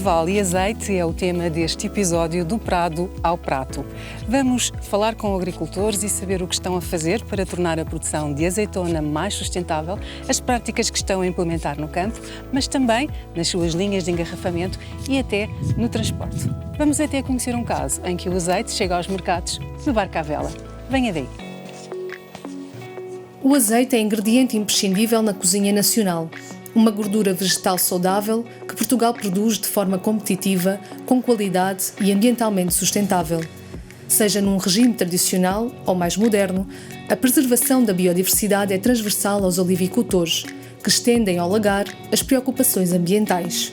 Olival e azeite é o tema deste episódio do Prado ao Prato. Vamos falar com agricultores e saber o que estão a fazer para tornar a produção de azeitona mais sustentável, as práticas que estão a implementar no campo, mas também nas suas linhas de engarrafamento e até no transporte. Vamos até conhecer um caso em que o azeite chega aos mercados de barca à vela. Venha daí. O azeite é ingrediente imprescindível na cozinha nacional. Uma gordura vegetal saudável que Portugal produz de forma competitiva, com qualidade e ambientalmente sustentável. Seja num regime tradicional ou mais moderno, a preservação da biodiversidade é transversal aos olivicultores, que estendem ao lagar as preocupações ambientais.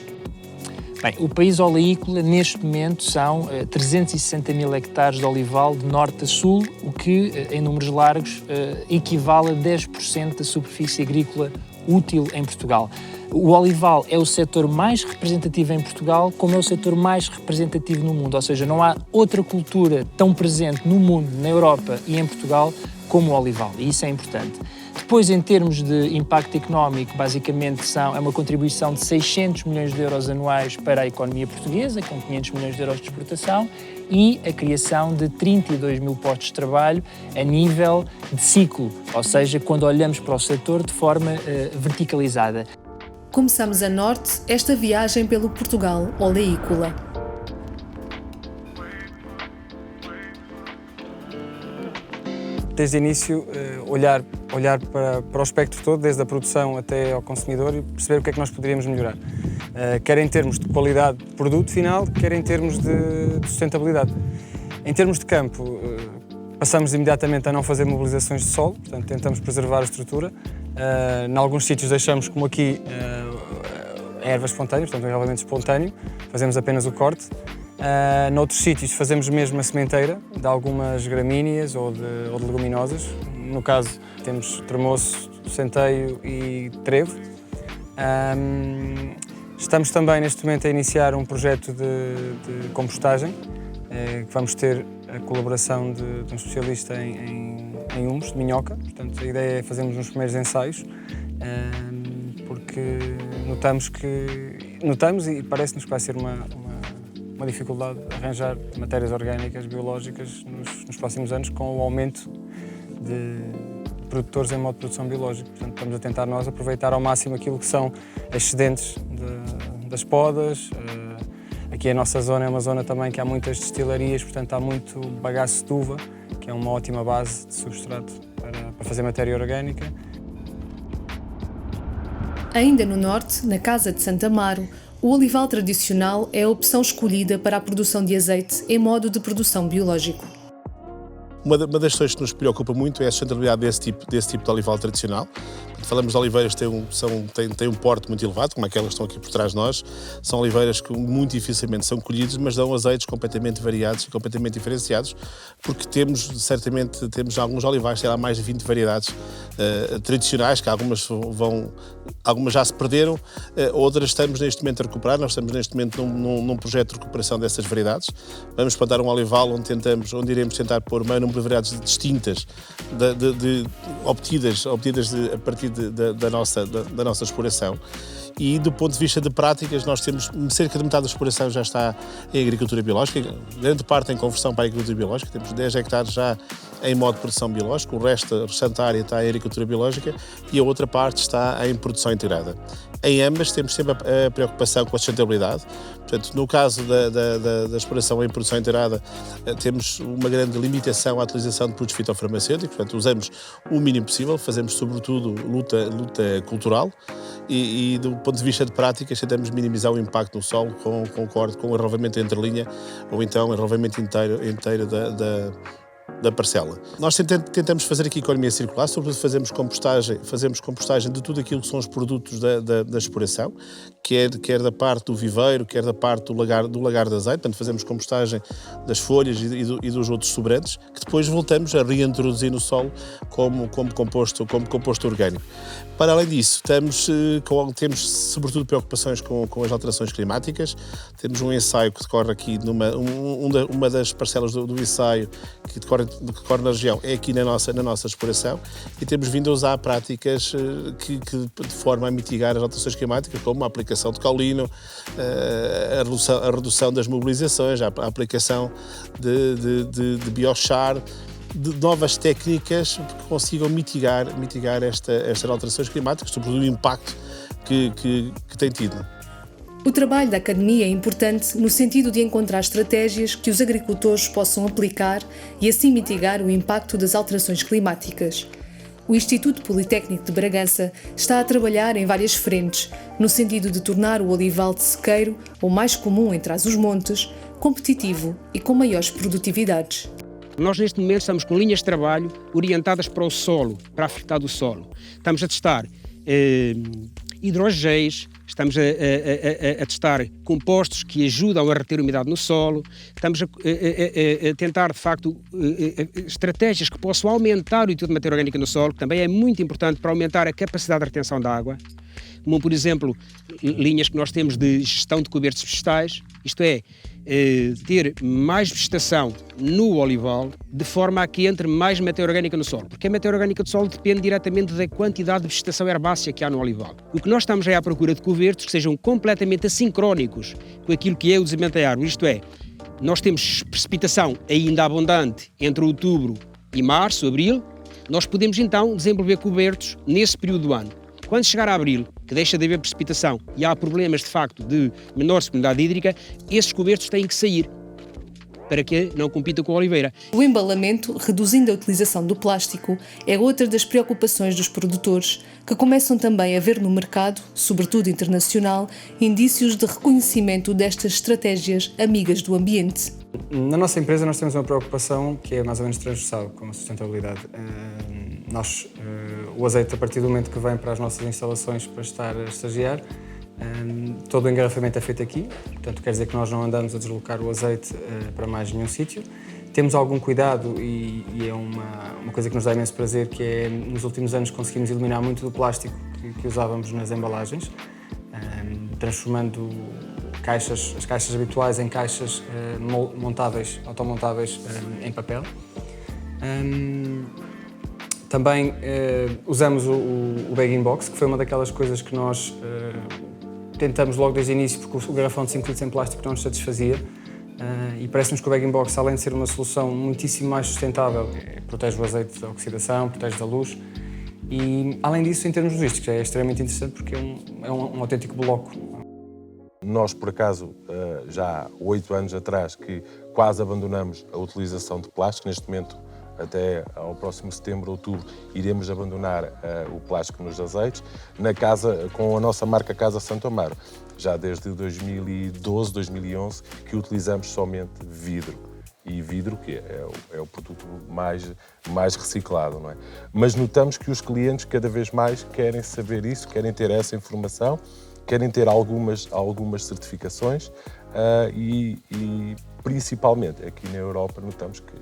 Bem, o país oleícola, neste momento, são 360 mil hectares de olival de norte a sul, o que, em números largos, equivale a 10% da superfície agrícola útil em Portugal. O olival é o setor mais representativo em Portugal, como é o setor mais representativo no mundo, ou seja, não há outra cultura tão presente no mundo, na Europa e em Portugal, como o olival, e isso é importante. Depois, em termos de impacto económico, basicamente é uma contribuição de 600 milhões de euros anuais para a economia portuguesa, com 500 milhões de euros de exportação, e a criação de 32 mil postos de trabalho a nível de ciclo, ou seja, quando olhamos para o setor de forma verticalizada. Começamos a norte esta viagem pelo Portugal oleícola. Desde o início, olhar para o espectro todo, desde a produção até ao consumidor, e perceber o que é que nós poderíamos melhorar. Quer em termos de qualidade de produto final, quer em termos de sustentabilidade. Em termos de campo, passamos imediatamente a não fazer mobilizações de solo, portanto tentamos preservar a estrutura. Em alguns sítios deixamos, como aqui, a erva espontânea, portanto um enraivamento espontâneo, fazemos apenas o corte. Noutros sítios fazemos mesmo a sementeira de algumas gramíneas ou de leguminosas. No caso temos tremoço, centeio e trevo. Estamos também neste momento a iniciar um projeto de compostagem, que vamos ter a colaboração de um especialista em humus, de minhoca. Portanto, a ideia é fazermos uns primeiros ensaios, porque notamos e parece-nos que vai ser uma dificuldade arranjar matérias orgânicas, biológicas, nos próximos anos, com o aumento de produtores em modo de produção biológica. Portanto, estamos a tentar nós aproveitar ao máximo aquilo que são excedentes das podas. Aqui a nossa zona é uma zona também que há muitas destilarias, portanto há muito bagaço de uva, que é uma ótima base de substrato para fazer matéria orgânica. Ainda no norte, na Casa de Santa Amaro, o olival tradicional é a opção escolhida para a produção de azeite em modo de produção biológico. Uma das questões que nos preocupa muito é a sustentabilidade desse tipo de olival tradicional. Falamos de oliveiras que têm um porte muito elevado, como aquelas que estão aqui por trás de nós. São oliveiras que muito dificilmente são colhidas, mas dão azeites completamente variados e completamente diferenciados, porque certamente temos alguns olivais, sei lá, mais de 20 variedades tradicionais, que algumas já se perderam, outras estamos neste momento a recuperar. Nós estamos neste momento num projeto de recuperação dessas variedades. Vamos plantar um olival onde iremos tentar pôr meio número de variedades distintas, obtidas a partir da nossa exploração. E do ponto de vista de práticas, nós temos cerca de metade da exploração já está em agricultura biológica, grande parte em conversão para a agricultura biológica, temos 10 hectares já em modo de produção biológica, a restante área está em agricultura biológica e a outra parte está em produção integrada. Em ambas temos sempre a preocupação com a sustentabilidade. Portanto, no caso da exploração em produção integrada, temos uma grande limitação à utilização de produtos fitofarmacêuticos, portanto, usamos o mínimo possível, fazemos sobretudo luta cultural e do ponto de vista de práticas, tentamos minimizar o impacto no solo com o enraivamento entre linha ou então o enraivamento inteiro da parcela. Nós tentamos fazer aqui economia circular, sobretudo fazemos compostagem de tudo aquilo que são os produtos da exploração, quer da parte do viveiro, quer da parte do lagar de azeite. Portanto, fazemos compostagem das folhas e dos outros sobrantes, que depois voltamos a reintroduzir no solo como composto orgânico. Para além disso, temos sobretudo preocupações com as alterações climáticas. Temos um ensaio que decorre aqui uma das parcelas do ensaio que decorre decorre na região é aqui na nossa exploração, e temos vindo a usar práticas que de forma a mitigar as alterações climáticas, como a aplicação de caulino, a redução das mobilizações, a aplicação de biochar, de novas técnicas que consigam mitigar estas alterações climáticas, sobretudo o impacto que tem tido. O trabalho da Academia é importante no sentido de encontrar estratégias que os agricultores possam aplicar e assim mitigar o impacto das alterações climáticas. O Instituto Politécnico de Bragança está a trabalhar em várias frentes, no sentido de tornar o olival de sequeiro, o mais comum em Trás-os-Montes, competitivo e com maiores produtividades. Nós, neste momento, estamos com linhas de trabalho orientadas para o solo, para a fertilidade do solo. Estamos a testar hidrogéis, estamos a testar compostos que ajudam a reter a umidade no solo, estamos a tentar, de facto, estratégias que possam aumentar o teor de matéria orgânica no solo, que também é muito importante para aumentar a capacidade de retenção de água, como, por exemplo, linhas que nós temos de gestão de cobertos vegetais, isto é, ter mais vegetação no olival, de forma a que entre mais matéria orgânica no solo, porque a matéria orgânica do solo depende diretamente da quantidade de vegetação herbácea que há no olival. O que nós estamos é à procura de cobertos que sejam completamente assincrónicos com aquilo que é o desenvolvimento da árvore, isto é, nós temos precipitação ainda abundante entre outubro e março, abril, nós podemos então desenvolver cobertos nesse período do ano. Quando chegar a abril, que deixa de haver precipitação e há problemas de facto de menor disponibilidade hídrica, esses cobertos têm que sair para que não compitam com a oliveira. O embalamento, reduzindo a utilização do plástico, é outra das preocupações dos produtores, que começam também a ver no mercado, sobretudo internacional, indícios de reconhecimento destas estratégias amigas do ambiente. Na nossa empresa nós temos uma preocupação que é mais ou menos transversal com a sustentabilidade. O azeite, a partir do momento que vem para as nossas instalações para estar a estagiar, todo o engarrafamento é feito aqui, portanto quer dizer que nós não andamos a deslocar o azeite para mais nenhum sítio. Temos algum cuidado e é uma coisa que nos dá imenso prazer, que é, nos últimos anos conseguimos eliminar muito do plástico que usávamos nas embalagens, transformando as caixas habituais em caixas montáveis, automontáveis em papel. Também usamos o bag-in-box, que foi uma daquelas coisas que nós tentamos logo desde o início, porque o garrafão de 5 litros em plástico não nos satisfazia. E parece-nos que o bag-in-box, além de ser uma solução muitíssimo mais sustentável, protege o azeite da oxidação, protege da luz. E, além disso, em termos logísticos, é extremamente interessante porque é um autêntico bloco. Nós, por acaso, já há 8 anos atrás, que quase abandonamos a utilização de plástico. Neste momento, até ao próximo setembro, outubro, iremos abandonar o plástico nos azeites. Na casa, com a nossa marca Casa Santo Amaro, já desde 2012, 2011, que utilizamos somente vidro. E vidro, que é o produto mais reciclado, não é? Mas notamos que os clientes cada vez mais querem saber isso, querem ter essa informação, querem ter algumas certificações e principalmente aqui na Europa notamos que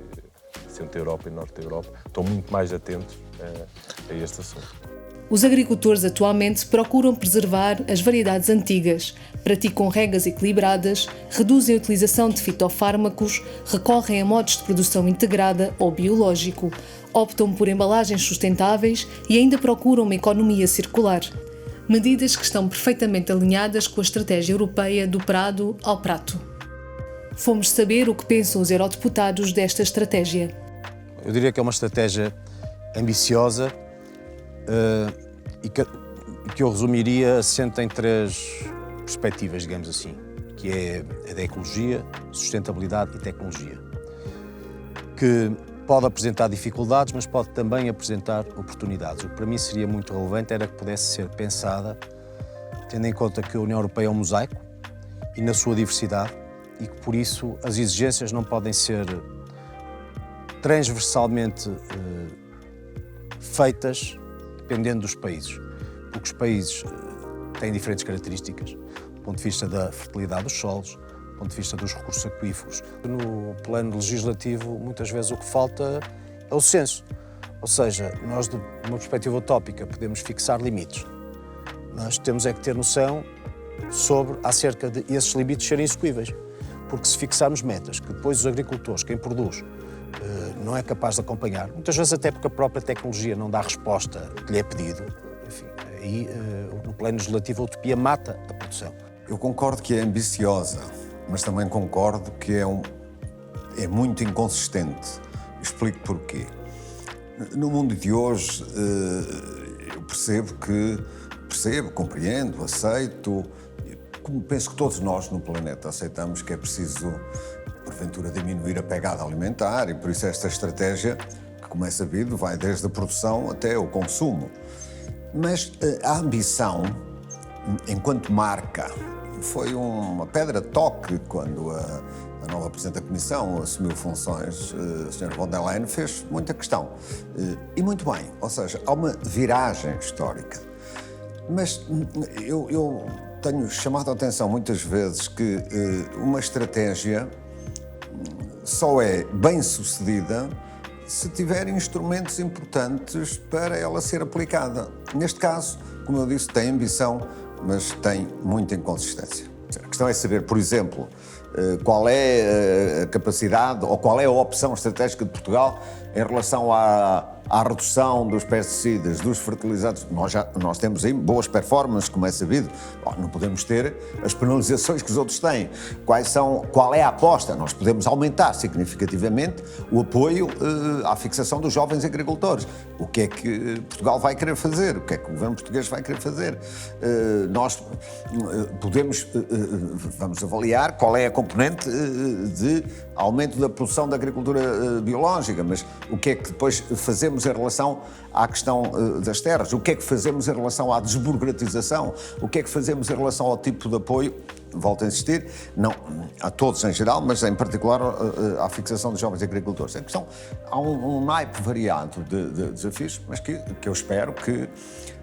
Centro-Europa e Norte-Europa estão muito mais atentos a este assunto. Os agricultores atualmente procuram preservar as variedades antigas, praticam regas equilibradas, reduzem a utilização de fitofármacos, recorrem a modos de produção integrada ou biológico, optam por embalagens sustentáveis e ainda procuram uma economia circular. Medidas que estão perfeitamente alinhadas com a estratégia europeia do prado ao prato. Fomos saber o que pensam os eurodeputados desta estratégia. Eu diria que é uma estratégia ambiciosa e que eu resumiria assenta em 3 perspectivas, digamos assim, que é a da ecologia, sustentabilidade e tecnologia, que pode apresentar dificuldades, mas pode também apresentar oportunidades. O que para mim seria muito relevante era que pudesse ser pensada, tendo em conta que a União Europeia é um mosaico e na sua diversidade, e que por isso as exigências não podem ser transversalmente feitas dependendo dos países, porque os países têm diferentes características, do ponto de vista da fertilidade dos solos, do ponto de vista dos recursos aquíferos. No plano legislativo, muitas vezes o que falta é o senso, ou seja, nós de uma perspectiva utópica podemos fixar limites, mas temos é que ter noção acerca de esses limites serem execuíveis, porque se fixarmos metas que depois os agricultores, quem produz, não é capaz de acompanhar, muitas vezes até porque a própria tecnologia não dá a resposta que lhe é pedido. Enfim, aí no plano legislativo a utopia mata a produção. Eu concordo que é ambiciosa, mas também concordo que é muito inconsistente. Explico porquê. No mundo de hoje, eu compreendo, aceito, como penso que todos nós no planeta aceitamos que é preciso, porventura, diminuir a pegada alimentar e por isso esta estratégia, que como é sabido, vai desde a produção até o consumo. Mas a ambição, enquanto marca, foi uma pedra de toque quando a nova Presidente da Comissão assumiu funções. A Sra. von der Leyen fez muita questão. E muito bem, ou seja, há uma viragem histórica. Mas eu tenho chamado a atenção muitas vezes que uma estratégia só é bem-sucedida se tiver instrumentos importantes para ela ser aplicada. Neste caso, como eu disse, tem ambição, mas tem muita inconsistência. A questão é saber, por exemplo, qual é a capacidade ou qual é a opção estratégica de Portugal em relação à redução dos pesticidas, dos fertilizantes. Nós temos aí boas performances, como é sabido. Não podemos ter as penalizações que os outros têm. Qual é a aposta? Nós podemos aumentar significativamente o apoio à fixação dos jovens agricultores. O que é que Portugal vai querer fazer? O que é que o governo português vai querer fazer? Nós vamos avaliar qual é a componente de aumento da produção da agricultura biológica, mas o que é que depois fazemos em relação à questão das terras? O que é que fazemos em relação à desburocratização? O que é que fazemos em relação ao tipo de apoio? Volto a insistir, não a todos em geral, mas em particular à fixação dos jovens agricultores. A questão, há um naipe variado de desafios, mas que eu espero que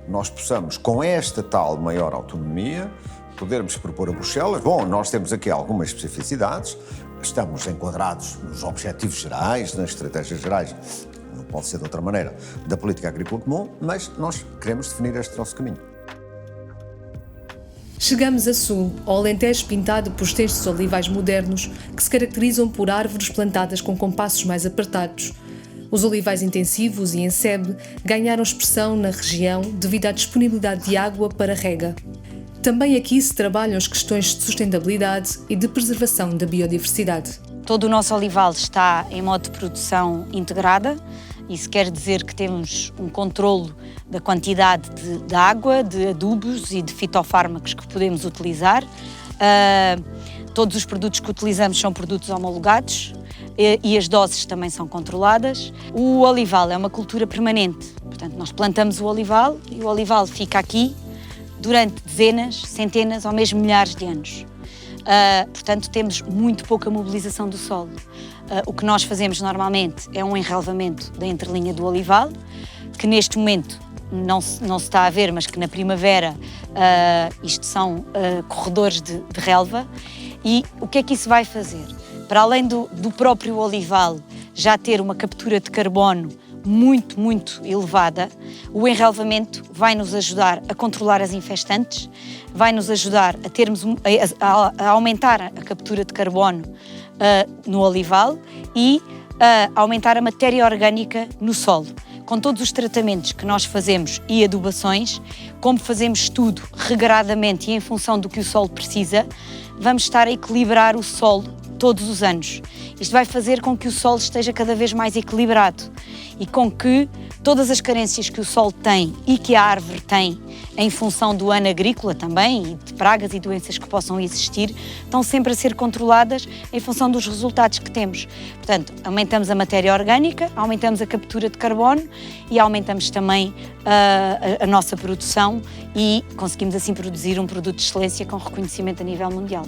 nós possamos, com esta tal maior autonomia, podermos propor a Bruxelas. Bom, nós temos aqui algumas especificidades, estamos enquadrados nos objetivos gerais, nas estratégias gerais, não pode ser de outra maneira, da política agrícola comum, mas nós queremos definir este nosso caminho. Chegamos a sul, ao Alentejo pintado por extensos olivais modernos que se caracterizam por árvores plantadas com compassos mais apertados. Os olivais intensivos e em sebe ganharam expressão na região devido à disponibilidade de água para rega. Também aqui se trabalham as questões de sustentabilidade e de preservação da biodiversidade. Todo o nosso olival está em modo de produção integrada. Isso quer dizer que temos um controlo da quantidade de água, de adubos e de fitofármacos que podemos utilizar. Todos os produtos que utilizamos são produtos homologados e as doses também são controladas. O olival é uma cultura permanente. Portanto, nós plantamos o olival e o olival fica aqui durante dezenas, centenas ou mesmo milhares de anos. Portanto, temos muito pouca mobilização do solo. O que nós fazemos normalmente é um enrelvamento da entrelinha do olival, que neste momento não se está a ver, mas que na primavera isto são corredores de relva. E o que é que isso vai fazer? Para além do próprio olival já ter uma captura de carbono muito, muito elevada, o enrelvamento vai nos ajudar a controlar as infestantes, vai nos ajudar a aumentar a captura de carbono no olival e a aumentar a matéria orgânica no solo. Com todos os tratamentos que nós fazemos e adubações, como fazemos tudo regradamente e em função do que o solo precisa, vamos estar a equilibrar o solo todos os anos. Isto vai fazer com que o solo esteja cada vez mais equilibrado e com que todas as carências que o solo tem e que a árvore tem em função do ano agrícola também e de pragas e doenças que possam existir, estão sempre a ser controladas em função dos resultados que temos. Portanto, aumentamos a matéria orgânica, aumentamos a captura de carbono e aumentamos também a nossa produção e conseguimos assim produzir um produto de excelência com reconhecimento a nível mundial.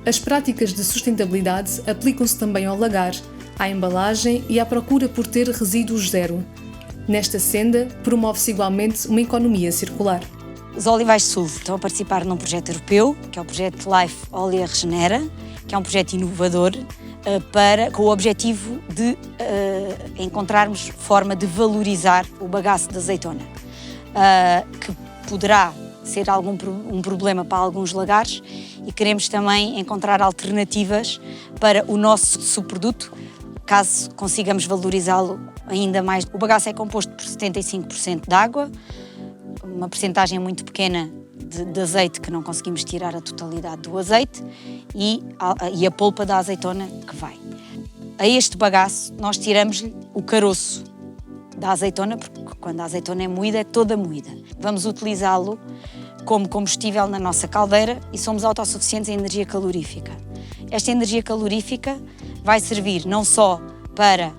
As práticas de sustentabilidade aplicam-se também ao lagar, à embalagem e à procura por ter resíduos zero. Nesta senda, promove-se igualmente uma economia circular. Os Olivais Sul estão a participar num projeto europeu, que é o projeto Life Olia Regenera, que é um projeto inovador com o objetivo de encontrarmos forma de valorizar o bagaço de azeitona, que poderá ser um problema para alguns lagares e queremos também encontrar alternativas para o nosso subproduto, caso consigamos valorizá-lo ainda mais. O bagaço é composto por 75% de água, uma percentagem muito pequena de azeite, que não conseguimos tirar a totalidade do azeite, e a polpa da azeitona que vai. A este bagaço nós tiramos-lhe o caroço da azeitona, porque quando a azeitona é moída, é toda moída. Vamos utilizá-lo como combustível na nossa caldeira e somos autossuficientes em energia calorífica. Esta energia calorífica vai servir não só para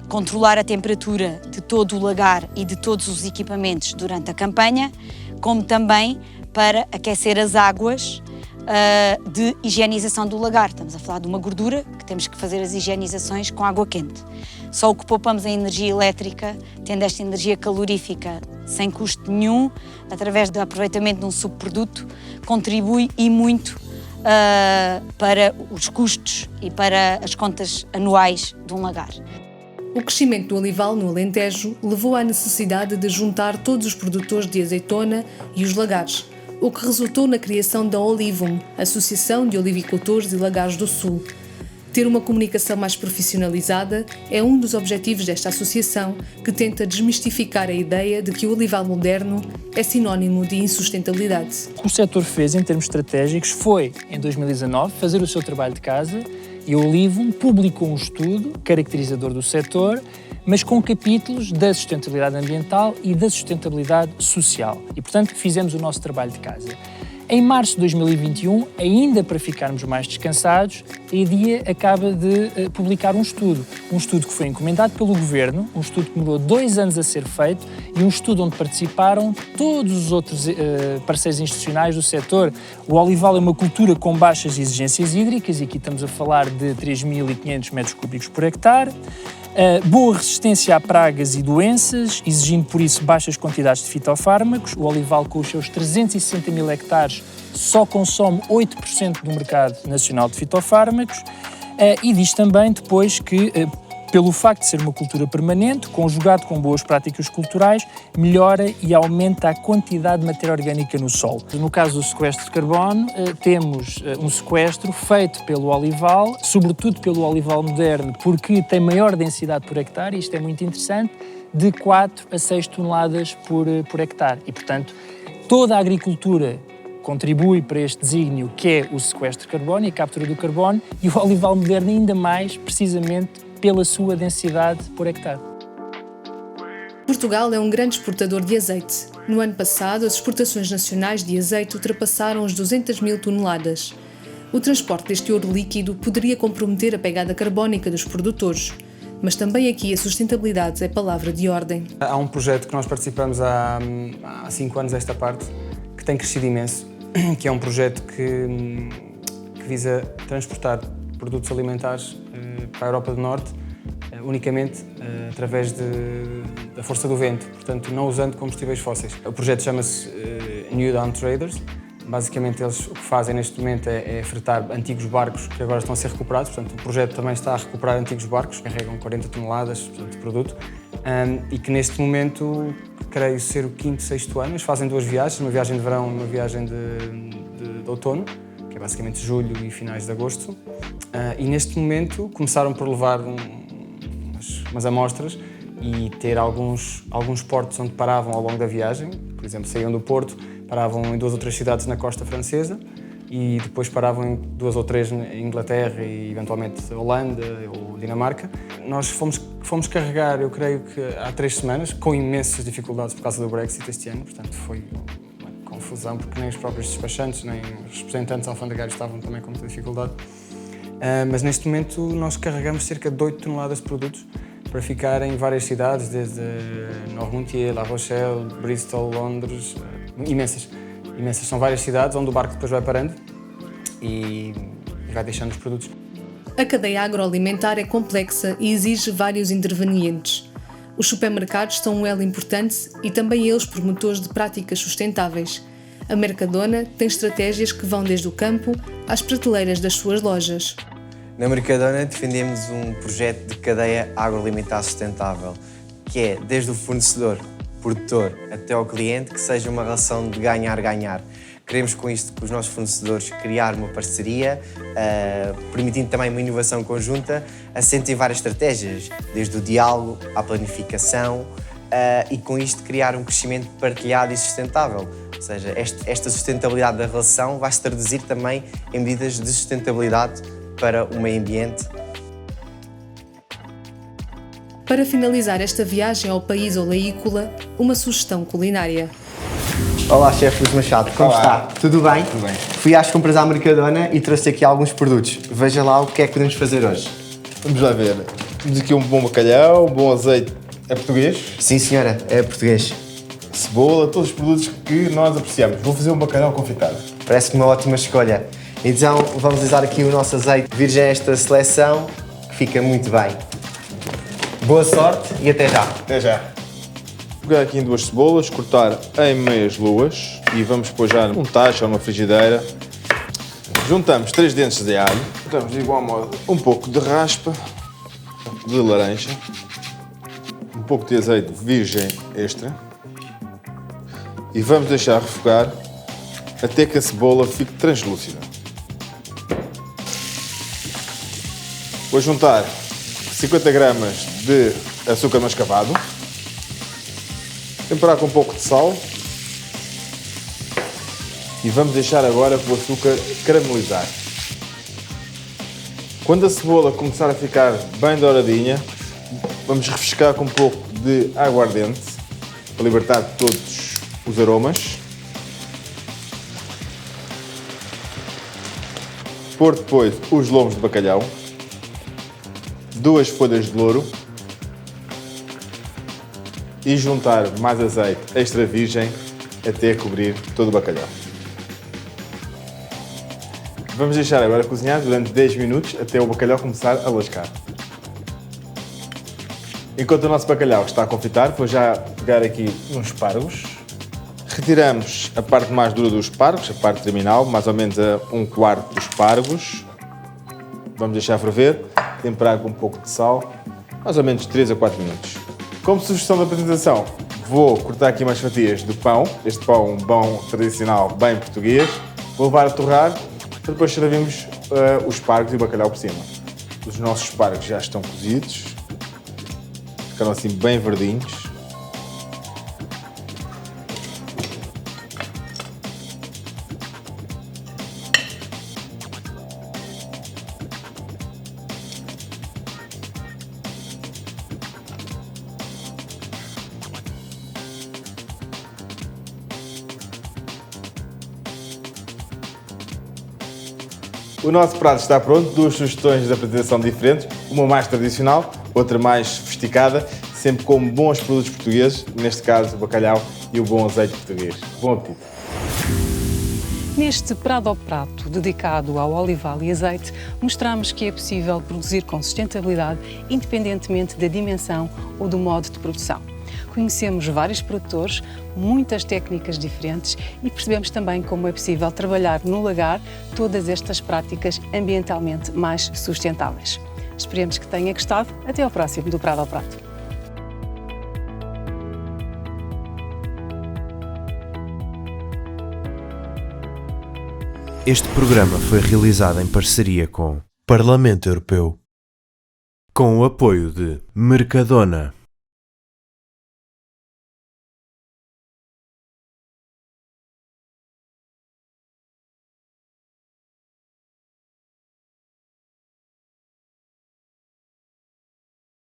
controlar a temperatura de todo o lagar e de todos os equipamentos durante a campanha, como também para aquecer as águas de higienização do lagar. Estamos a falar de uma gordura que temos que fazer as higienizações com água quente. Só o que poupamos em energia elétrica, tendo esta energia calorífica sem custo nenhum, através do aproveitamento de um subproduto, contribui e muito para os custos e para as contas anuais de um lagar. O crescimento do olival no Alentejo levou à necessidade de juntar todos os produtores de azeitona e os lagares, o que resultou na criação da Olivum, Associação de Olivicultores e Lagares do Sul. Ter uma comunicação mais profissionalizada é um dos objetivos desta associação, que tenta desmistificar a ideia de que o olival moderno é sinónimo de insustentabilidade. O que o setor fez em termos estratégicos foi, em 2019, fazer o seu trabalho de casa, e a Olivum publicou um estudo caracterizador do setor, mas com capítulos da sustentabilidade ambiental e da sustentabilidade social. E, portanto, fizemos o nosso trabalho de casa. Em março de 2021, ainda para ficarmos mais descansados, a IDIA acaba de publicar um estudo que foi encomendado pelo Governo, um estudo que demorou 2 anos a ser feito e um estudo onde participaram todos os outros parceiros institucionais do setor. O olival é uma cultura com baixas exigências hídricas, e aqui estamos a falar de 3.500 metros cúbicos por hectare, boa resistência a pragas e doenças, exigindo por isso baixas quantidades de fitofármacos. O olival, com os seus 360 mil hectares, só consome 8% do mercado nacional de fitofármacos, e diz também depois que, pelo facto de ser uma cultura permanente, conjugado com boas práticas culturais, melhora e aumenta a quantidade de matéria orgânica no solo. No caso do sequestro de carbono, temos um sequestro feito pelo olival, sobretudo pelo olival moderno, porque tem maior densidade por hectare, e isto é muito interessante, de 4 a 6 toneladas por hectare. E, portanto, toda a agricultura contribui para este desígnio, que é o sequestro de carbono e a captura do carbono, e o olival moderno ainda mais, precisamente, pela sua densidade por hectare. Portugal é um grande exportador de azeite. No ano passado, as exportações nacionais de azeite ultrapassaram as 200 mil toneladas. O transporte deste ouro líquido poderia comprometer a pegada carbónica dos produtores, mas também aqui a sustentabilidade é palavra de ordem. Há um projeto que nós participamos há 5 anos esta parte, que tem crescido imenso, que é um projeto que visa transportar produtos alimentares para a Europa do Norte, unicamente através da força do vento, portanto não usando combustíveis fósseis. O projeto chama-se New Dawn Traders. Basicamente eles o que fazem neste momento é fretar antigos barcos que agora estão a ser recuperados, portanto o projeto também está a recuperar antigos barcos, que carregam 40 toneladas de produto, e que neste momento, creio ser o 5º, 6º ano, eles fazem 2 viagens, uma viagem de verão e uma viagem de outono, que é basicamente julho e finais de agosto, e neste momento começaram por levar umas amostras e ter alguns portos onde paravam ao longo da viagem. Por exemplo, saíam do Porto, paravam em 2 ou 3 cidades na costa francesa e depois paravam em 2 ou 3 em Inglaterra e eventualmente Holanda ou Dinamarca. Nós fomos carregar, eu creio que há 3 semanas, com imensas dificuldades por causa do Brexit este ano, portanto foi uma confusão, porque nem os próprios despachantes, nem os representantes alfandegários estavam também com muita dificuldade. Mas neste momento nós carregamos cerca de 8 toneladas de produtos para ficar em várias cidades, desde Noirmoutier, La Rochelle, Bristol, Londres, imensas. São várias cidades onde o barco depois vai parando e vai deixando os produtos. A cadeia agroalimentar é complexa e exige vários intervenientes. Os supermercados são um elo importante e também eles promotores de práticas sustentáveis. A Mercadona tem estratégias que vão desde o campo às prateleiras das suas lojas. Na Mercadona defendemos um projeto de cadeia agroalimentar sustentável, que é desde o fornecedor, produtor, até ao cliente, que seja uma relação de ganhar-ganhar. Queremos com isto, com os nossos fornecedores, criar uma parceria, permitindo também uma inovação conjunta, assente em várias estratégias, desde o diálogo à planificação, e com isto criar um crescimento partilhado e sustentável. Ou seja, esta sustentabilidade da relação vai se traduzir também em medidas de sustentabilidade para o meio ambiente. Para finalizar esta viagem ao país oleícola, uma sugestão culinária. Olá, chefe Luís Machado, como está? Tudo bem? Tudo bem. Fui às compras à Mercadona e trouxe aqui alguns produtos. Veja lá o que é que podemos fazer hoje. Vamos lá ver. Temos aqui um bom bacalhau, um bom azeite. É português? Sim, senhora, é português. Cebola, todos os produtos que nós apreciamos. Vou fazer um bacalhau confitado. Parece-me uma ótima escolha. Então, vamos usar aqui o nosso azeite virgem, esta seleção, que fica muito bem. Boa sorte e até já. Até já. Vou pegar aqui em 2 cebolas, cortar em meias luas e vamos pôr já num tacho ou numa frigideira. Juntamos 3 dentes de alho, juntamos de igual modo um pouco de raspa de laranja, um pouco de azeite virgem extra e vamos deixar refogar até que a cebola fique translúcida. Vou juntar 50 gramas de açúcar mascavado, temperar com um pouco de sal e vamos deixar agora o açúcar caramelizar. Quando a cebola começar a ficar bem douradinha, vamos refrescar com um pouco de aguardente para libertar todos os aromas. Pôr depois os lomos de bacalhau, 2 folhas de louro e juntar mais azeite extra virgem até cobrir todo o bacalhau. Vamos deixar agora cozinhar durante 10 minutos até o bacalhau começar a lascar. Enquanto o nosso bacalhau está a confitar, vou já pegar aqui uns espargos. Retiramos a parte mais dura dos espargos, a parte terminal, mais ou menos a 1/4 dos espargos. Vamos deixar ferver, temperar com um pouco de sal, mais ou menos 3 a 4 minutos. Como sugestão de apresentação, vou cortar aqui umas fatias de pão, este pão bom tradicional, bem português. Vou levar a torrar, para depois servirmos os espargos e o bacalhau por cima. Os nossos espargos já estão cozidos, ficaram assim bem verdinhos. O nosso prato está pronto, 2 sugestões de apresentação diferentes, uma mais tradicional, outra mais sofisticada, sempre com bons produtos portugueses, neste caso o bacalhau e o bom azeite português. Bom apetite! Neste Prado ao Prato, dedicado ao olival e azeite, mostramos que é possível produzir com sustentabilidade, independentemente da dimensão ou do modo de produção. Conhecemos vários produtores, muitas técnicas diferentes e percebemos também como é possível trabalhar no lagar todas estas práticas ambientalmente mais sustentáveis. Esperemos que tenha gostado. Até ao próximo do Prado ao Prato. Este programa foi realizado em parceria com Parlamento Europeu, com o apoio de Mercadona.